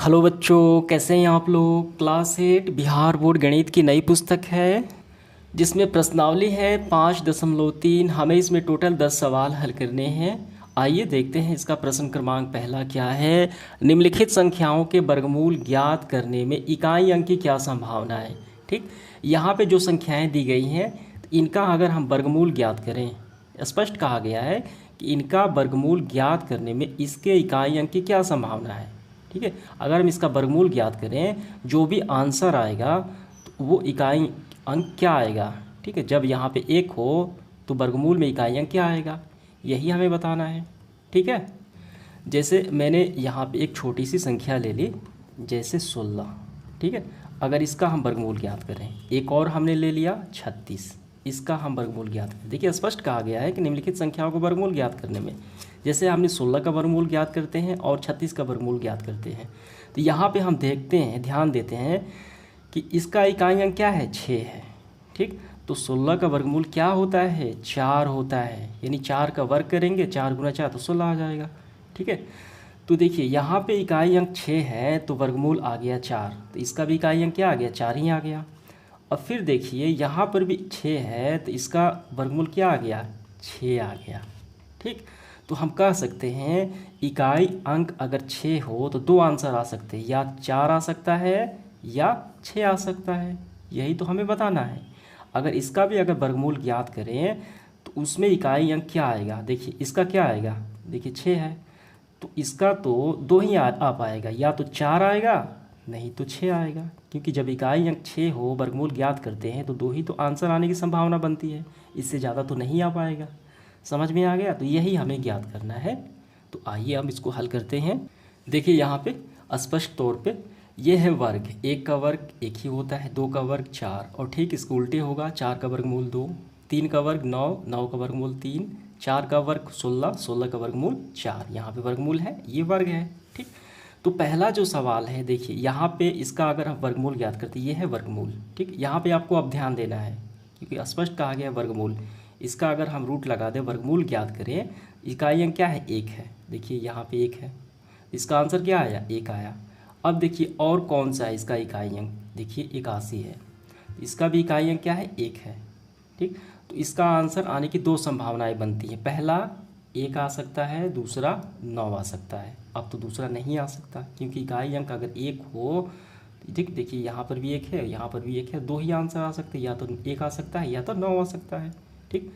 Hello बच्चों, कैसे हैं आप लोग। क्लास 8 बिहार बोर्ड गणित की नई पुस्तक है जिसमें प्रश्नावली है 5.3। हमें इसमें टोटल 10 सवाल हल करने हैं। आइए देखते हैं इसका प्रश्न क्रमांक पहला क्या है। निम्नलिखित संख्याओं के वर्गमूल ज्ञात करने में इकाई अंक की क्या संभावना है। ठीक, यहाँ पे जो संख्याएं दी गई हैं इनका अगर हम वर्गमूल ज्ञात करें, स्पष्ट कहा गया है कि इनका वर्गमूल ज्ञात करने में इसके इकाई अंक की क्या संभावना है। ठीक है, अगर हम इसका वर्गमूल ज्ञात करें, जो भी आंसर आएगा तो वो इकाई अंक क्या आएगा। ठीक है, जब यहाँ पे एक हो तो वर्गमूल में इकाई अंक क्या आएगा, यही हमें बताना है। ठीक है, जैसे मैंने यहाँ पे एक छोटी सी संख्या ले ली, जैसे 16। ठीक है, अगर इसका हम वर्गमूल ज्ञात करें, एक और हमने ले लिया 36, इसका हम वर्गमूल ज्ञात करें। देखिए स्पष्ट कहा गया है कि निम्नलिखित संख्याओं को वर्गमूल ज्ञात करने में, जैसे हमने 16 का वर्गमूल ज्ञात करते हैं और 36 का वर्गमूल ज्ञात करते हैं, तो यहाँ पे हम देखते हैं, ध्यान देते हैं कि इसका इकाई अंक क्या है, 6 है। ठीक, तो 16 का वर्गमूल क्या होता है, 4 होता है, यानी 4 का वर्ग करेंगे, 4 गुना 4 तो 16 आ जाएगा। ठीक है, तो देखिए यहाँ पे इकाई अंक 6 है तो वर्गमूल आ गया 4, तो इसका भी इकाई अंक क्या आ गया, 4 ही आ गया। और फिर देखिए यहाँ पर भी 6 है तो इसका वर्गमूल क्या आ गया, 6 आ गया। ठीक, तो हम कह सकते हैं इकाई अंक अगर 6 हो तो दो आंसर आ सकते हैं, या 4 आ सकता है या 6 आ सकता है, यही तो हमें बताना है। अगर इसका भी अगर वर्गमूल ज्ञात करें तो उसमें इकाई अंक क्या आएगा, देखिए इसका क्या आएगा, देखिए 6 है तो इसका तो दो ही आ पाएगा, या तो 4 आएगा नहीं तो 6 आएगा, क्योंकि जब इकाई अंक 6 हो वर्गमूल ज्ञात करते हैं तो दो ही तो आंसर आने की संभावना बनती है, इससे ज़्यादा तो नहीं आ पाएगा। समझ में आ गया, तो यही हमें ज्ञात करना है। तो आइए हम इसको हल करते हैं। देखिए यहाँ पे स्पष्ट तौर पे ये है वर्ग, एक का वर्ग एक ही होता है, दो का वर्ग 4, और ठीक इसको उल्टे होगा, 4 का वर्गमूल 2, 3 का वर्ग 9, 9 का वर्गमूल 3, 4 का वर्ग 16, 16 का वर्गमूल 4। यहाँ पे वर्गमूल है, ये वर्ग है। ठीक, तो पहला जो सवाल है, देखिए यहाँ पे इसका अगर हम वर्गमूल ज्ञात करते हैं, ये है वर्गमूल। ठीक, यहाँ पे आपको अब ध्यान देना है क्योंकि स्पष्ट कहा गया है वर्गमूल, इसका अगर हम रूट लगा दें, वर्गमूल ज्ञात करें, इकाई अंक क्या है, 1 है। देखिए यहाँ पे 1 है, इसका आंसर क्या आया, 1 आया। अब देखिए और कौन सा है इसका इकाई अंक, देखिए 81 है, इसका भी इकाई अंक क्या है, 1 है। ठीक, तो इसका आंसर आने की दो संभावनाएं बनती हैं, पहला 1 आ सकता है, दूसरा 9 आ सकता है। अब तो दूसरा नहीं आ सकता क्योंकि इकाई अंक अगर 1 हो, ठीक, देखिए यहाँ पर भी 1 है, यहाँ पर भी 1 है, दो ही आंसर आ सकते हैं, या तो 1 आ सकता है या तो 9 आ सकता है। ठीक,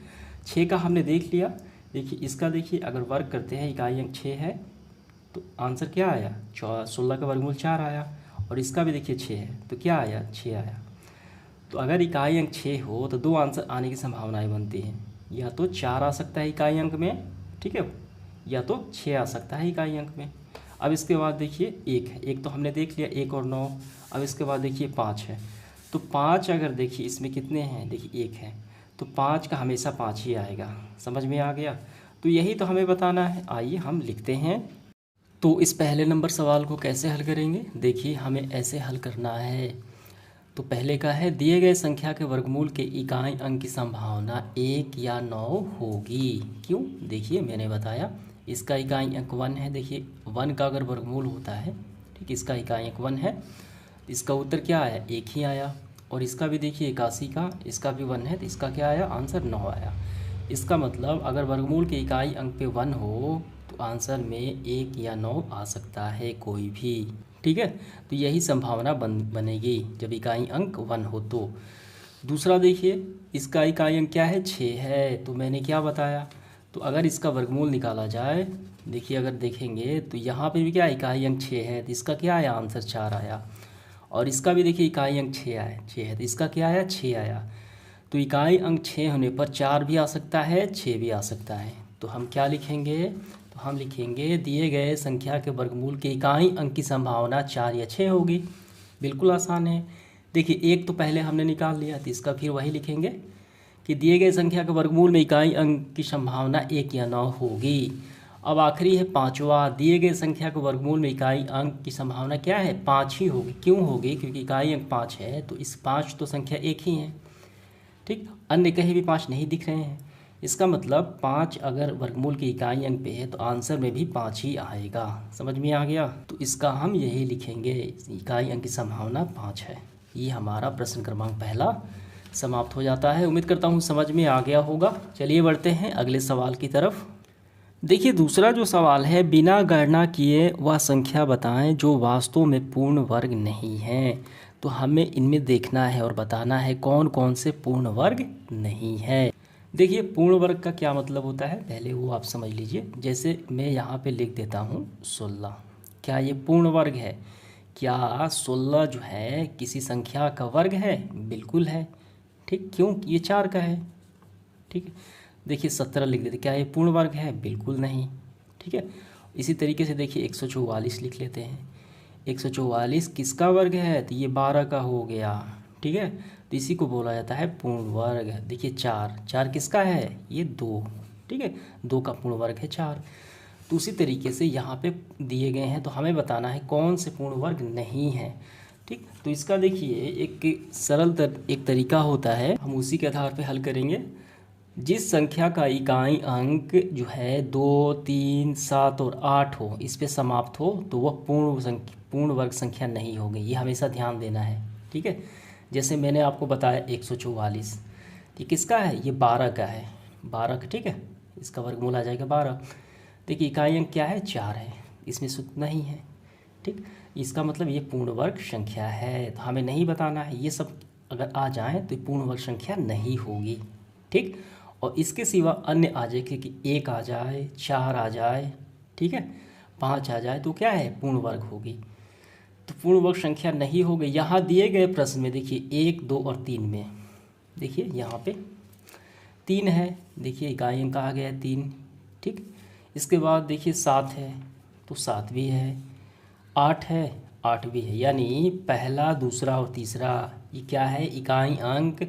6 का हमने देख लिया। देखिए इसका, देखिए अगर वर्ग करते हैं, इकाई अंक 6 है तो आंसर क्या आया, 16 का वर्गमूल 4 आया, और इसका भी देखिए 6 है तो क्या आया, 6 आया। तो अगर इकाई अंक 6 हो तो दो आंसर आने की संभावनाएं बनती हैं, या तो 4 आ सकता है इकाई अंक में, ठीक है, या तो 6 आ सकता है इकाई अंक में। अब इसके बाद देखिए 1 है, एक तो हमने देख लिया, 1 और 9। अब इसके बाद देखिए 5 है, तो 5 अगर देखिए इसमें कितने हैं, देखिए 1 है, तो 5 का हमेशा 5 ही आएगा। समझ में आ गया, तो यही तो हमें बताना है। आइए हम लिखते हैं। तो इस पहले नंबर सवाल को कैसे हल करेंगे, देखिए हमें ऐसे हल करना है। तो पहले का है, दिए गए संख्या के वर्गमूल के इकाई अंक की संभावना 1 या 9 होगी। क्यों, देखिए मैंने बताया इसका इकाई अंक 1 है, देखिए 1 का अगर वर्गमूल होता है, ठीक, इसका इकाई अंक 1 है, इसका उत्तर क्या आया, 1 ही आया। और इसका भी देखिए 81 का, इसका भी 1 है तो इसका क्या आया, आंसर 9 आया। इसका मतलब अगर वर्गमूल के इकाई अंक पे 1 हो तो आंसर में 1 या 9 आ सकता है, कोई भी। ठीक है, तो यही संभावना बनेगी जब इकाई अंक 1 हो तो। दूसरा देखिए, इसका इकाई अंक क्या है, 6 है, तो मैंने क्या बताया, तो अगर इसका वर्गमूल निकाला जाए, देखिए अगर देखेंगे तो यहाँ पे भी क्या इकाई अंक 6 है, तो इसका क्या आया, आंसर 4 आया। और इसका भी देखिए इकाई अंक 6 है, तो इसका क्या आया, 6 आया। तो इकाई अंक 6 होने पर 4 भी आ सकता है, 6 भी आ सकता है। तो हम क्या लिखेंगे, तो हम लिखेंगे दिए गए संख्या के वर्गमूल के इकाई अंक की संभावना 4 या 6 होगी। बिल्कुल आसान है। देखिए एक तो पहले हमने निकाल लिया, तो इसका फिर वही लिखेंगे कि दिए गए संख्या के वर्गमूल में इकाई अंक की संभावना 1 या 9 होगी। अब आखिरी है पाँचवा, दिए गए संख्या के वर्गमूल में इकाई अंक की संभावना क्या है, 5 ही होगी। क्यों होगी, क्योंकि इकाई अंक 5 है तो इस 5 तो संख्या एक ही है। ठीक, अन्य कहीं भी 5 नहीं दिख रहे हैं, इसका मतलब 5 अगर वर्गमूल की इकाई अंक पे है तो आंसर में भी 5 ही आएगा। समझ में आ गया? तो इसका हम यही लिखेंगे, इकाई अंक की संभावना 5 है। ये हमारा प्रश्न क्रमांक पहला समाप्त हो जाता है। उम्मीद करता हूँ समझ में आ गया होगा। चलिए बढ़ते हैं अगले सवाल की तरफ। देखिए दूसरा जो सवाल है, बिना गणना किए वह संख्या बताएं जो वास्तव में पूर्ण वर्ग नहीं है। तो हमें इनमें देखना है और बताना है कौन कौन से पूर्ण वर्ग नहीं है। देखिए पूर्ण वर्ग का क्या मतलब होता है पहले वो आप समझ लीजिए। जैसे मैं यहाँ पे लिख देता हूँ 16, क्या ये पूर्ण वर्ग है? क्या 16 जो है किसी संख्या का वर्ग है? बिल्कुल है। ठीक, क्यों? ये 4 का है। ठीक है। देखिए 17 लिख देते, क्या ये पूर्ण वर्ग है? बिल्कुल नहीं। ठीक है। इसी तरीके से देखिए 144 लिख लेते हैं। 144 किसका वर्ग है? तो ये 12 का हो गया। ठीक है। तो इसी को बोला जाता है पूर्ण वर्ग। देखिए 4 किसका है? ये 2। ठीक है, 2 का पूर्ण वर्ग है 4। तो उसी तरीके से यहाँ पे दिए गए हैं तो हमें बताना है कौन से पूर्ण वर्ग नहीं है। ठीक, तो इसका देखिए एक सरल एक तरीका होता है, हम उसी के आधार पे हल करेंगे। जिस संख्या का इकाई अंक जो है 2, 3, 7 और 8 हो, इस पे समाप्त हो, तो वह पूर्ण वर्ग संख्या नहीं होगी। ये हमेशा ध्यान देना है। ठीक है। जैसे मैंने आपको बताया 144, ये किसका है? ये 12 का है। 12 का, ठीक है, इसका वर्गमूल आ जाएगा 12। देखिए इकाई अंक क्या है? 4 है, इसमें सूत्र नहीं है। ठीक, इसका मतलब ये पूर्ण वर्ग संख्या है। तो हमें नहीं बताना है, ये सब अगर आ जाए तो पूर्ण वर्ग संख्या नहीं होगी। ठीक, और इसके सिवा अन्य आ जाए कि 1 आ जाए, 4 आ जाए, ठीक है, 5 आ जाए, तो क्या है? पूर्ण वर्ग होगी। तो पूर्ण वर्ग संख्या नहीं होगी। यहाँ दिए गए प्रश्न में देखिए 1, 2 और 3 में देखिए यहाँ पे 3 है। देखिए इकाई अंक आ गया 3। ठीक, इसके बाद देखिए 7 है तो 7 भी है, 8 है, 8 भी है। यानी पहला, दूसरा और तीसरा ये क्या है? इकाई अंक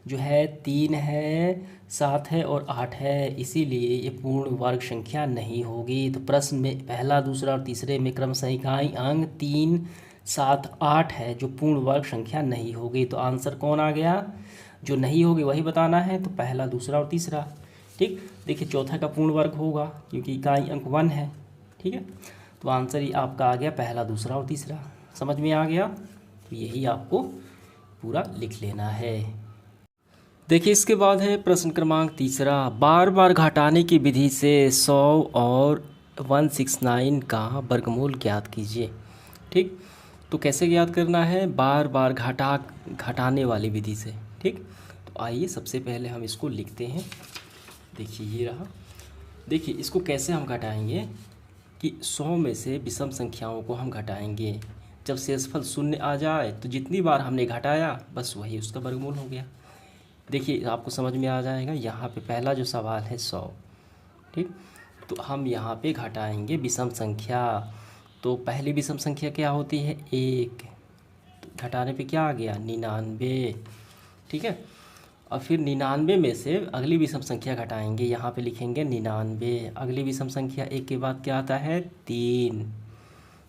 जो है 3 है, 7 है और 8 है, इसीलिए ये पूर्ण वर्ग संख्या नहीं होगी। तो प्रश्न में पहला, दूसरा और तीसरे में क्रमशः इकाई अंक 3, 7, 8 है जो पूर्ण वर्ग संख्या नहीं होगी। तो आंसर कौन आ गया? जो नहीं होगी वही बताना है। तो पहला, दूसरा और तीसरा। ठीक, देखिए चौथा का पूर्ण वर्ग होगा क्योंकि इकाई अंक 1 है। ठीक है, तो आंसर ही आपका आ गया पहला, दूसरा और तीसरा। समझ में आ गया? तो यही आपको पूरा लिख लेना है। देखिए इसके बाद है प्रश्न क्रमांक तीसरा, बार बार घटाने की विधि से 100 और 169 का वर्गमूल ज्ञात कीजिए। ठीक, तो कैसे ज्ञात करना है? बार बार घटाने वाली विधि से। ठीक, तो आइए सबसे पहले हम इसको लिखते हैं। देखिए ये रहा। देखिए इसको कैसे हम घटाएंगे कि 100 में से विषम संख्याओं को हम घटाएंगे। जब शेषफल 0 आ जाए तो जितनी बार हमने घटाया बस वही उसका वर्गमूल हो गया। देखिए आपको समझ में आ जाएगा। यहाँ पे पहला जो सवाल है 100, ठीक, तो हम यहाँ पे घटाएंगे विषम संख्या। तो पहली विषम संख्या क्या होती है? 1। तो घटाने पे क्या आ गया? 99। ठीक है, और फिर 99 में से अगली विषम संख्या घटाएंगे। यहाँ पे लिखेंगे 99। अगली विषम संख्या 1 के बाद क्या आता है? 3।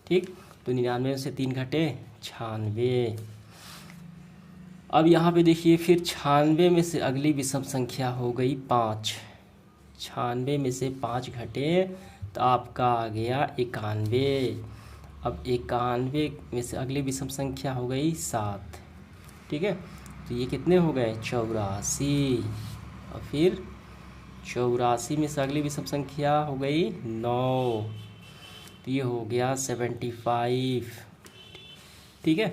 ठीक, तो 99 में से 3 घटे 96। अब यहाँ पे देखिए फिर 96 में से अगली विषम संख्या हो गई 5। 96 में से 5 घटे तो आपका आ गया 91। अब 91 में से अगली विषम संख्या हो गई 7। ठीक है, तो ये कितने हो गए? 84। और फिर 84 में से अगली विषम संख्या हो गई 9, तो ये हो गया 75। ठीक है,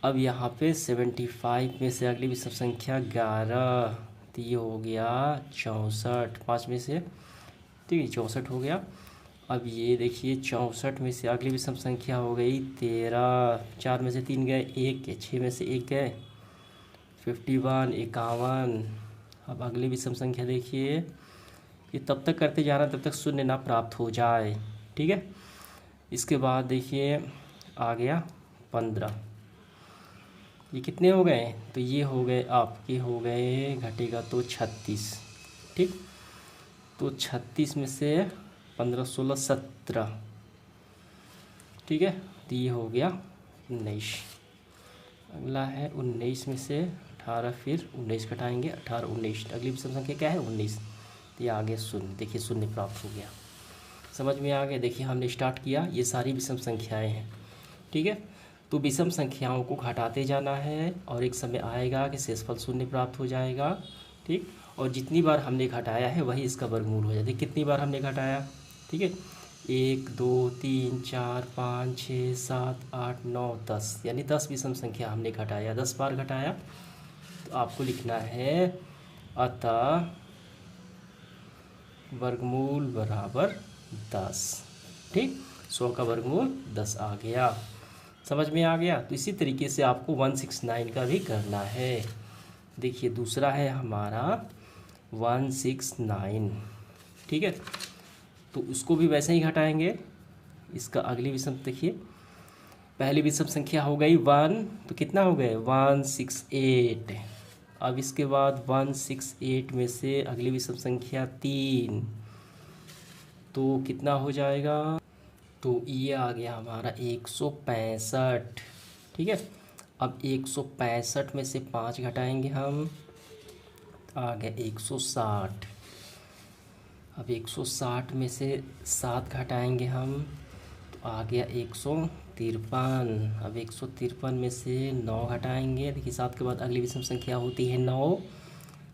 अब यहाँ पे 75 में से अगली विषम संख्या 11, तो ये हो गया 64। 5 में से, ठीक है, 64 हो गया। अब ये देखिए 64 में से अगली विषम संख्या हो गई 13। 4 में से 3 गए, 1, 6 में से 1 गए, 51, 51। अब अगली विषम संख्या देखिए, ये तब तक करते जाना तब तक शून्य ना प्राप्त हो जाए। ठीक है, इसके बाद देखिए आ गया 15। ये कितने हो गए? तो ये हो गए आपके, हो गए घटेगा तो 36। ठीक, तो 36 में से 15, 16, 17। ठीक है, तो ये हो गया 19। अगला है 19 में से 18, फिर 19 घटाएंगे, 18, 19। अगली विषम संख्या क्या है? 19। तो ये आ गया शून्य। देखिए शून्य प्राप्त हो गया। समझ में आ गया। देखिए हमने स्टार्ट किया, ये सारी विषम संख्याएं हैं, ठीक है। तो विषम संख्याओं को घटाते जाना है और एक समय आएगा कि शेषफल शून्य प्राप्त हो जाएगा, ठीक। और जितनी बार हमने घटाया है वही इसका वर्गमूल हो जाता है। कितनी बार हमने घटाया, ठीक है। 1 2 3 4 5 6 7 8 9 10, यानी 10 विषम संख्या हमने घटाया, 10 बार घटाया। तो आपको लिखना है अतः वर्गमूल बराबर 10, ठीक। 100 का वर्गमूल 10 आ गया। समझ में आ गया। तो इसी तरीके से आपको 169 का भी करना है। देखिए दूसरा है हमारा 169, ठीक है। तो उसको भी वैसे ही घटाएंगे। इसका अगली विषम देखिए, पहली विषम संख्या हो गई 1, तो कितना हो गए 168। अब इसके बाद 168 में से अगली विषम संख्या 3, तो कितना हो जाएगा, तो ये आ गया हमारा 165, ठीक है। अब 165 में से 5 घटाएंगे हम, आ गया 160। अब 160 में से 7 घटाएंगे हम, तो आ गया 153। अब 153 में से 9 घटाएंगे, देखिए 7 के बाद अगली विषम संख्या होती है 9,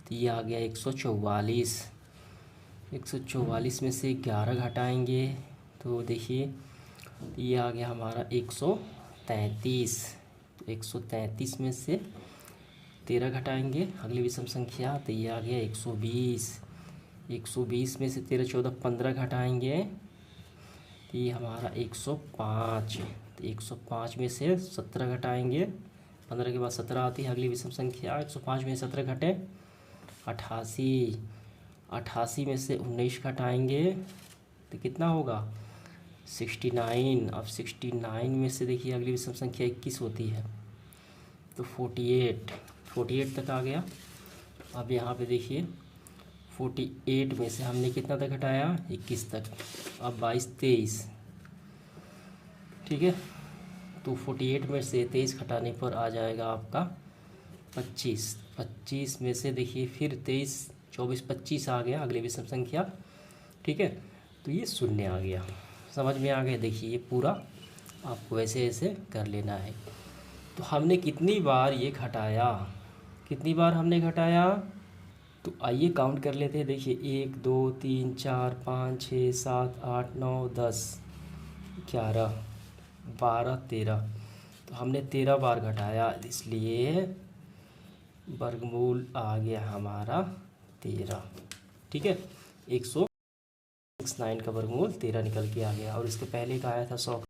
तो ये आ गया 144। 144 में से 11 घटाएंगे, तो देखिए ये आ गया हमारा 133। तो 133 में से 13 घटाएंगे अगली विषम संख्या, तो ये आ गया 120। 120 में से 13 14 15 घटाएंगे, तो ये हमारा 105। तो 105 में से 17 घटाएंगे, 15 के बाद 17 आती है अगली विषम संख्या। 105 में 17 घटे 88। 88 में से 19 घटाएंगे, तो कितना होगा 69। अब 69 में से देखिए अगली विषम संख्या 21 होती है, तो 48 तक आ गया। अब यहाँ पे देखिए 48 में से हमने कितना तक घटाया 21 तक। अब 22 23, ठीक है। तो 48 में से 23 घटाने पर आ जाएगा आपका 25। 25 में से देखिए फिर 23 24 25 आ गया अगली विषम संख्या, ठीक है। तो ये शून्य आ गया। समझ में आ गया। देखिए ये पूरा आपको ऐसे ऐसे कर लेना है। तो हमने कितनी बार ये घटाया, कितनी बार हमने घटाया, तो आइए काउंट कर लेते हैं। देखिए 1 2 3 4 5 6 7 8 9 10 11 12 13, तो हमने 13 बार घटाया, इसलिए वर्गमूल आ गया हमारा 13, ठीक है। 169 का वर्गमूल 13 निकल के आ गया। और इसके पहले का आया था 100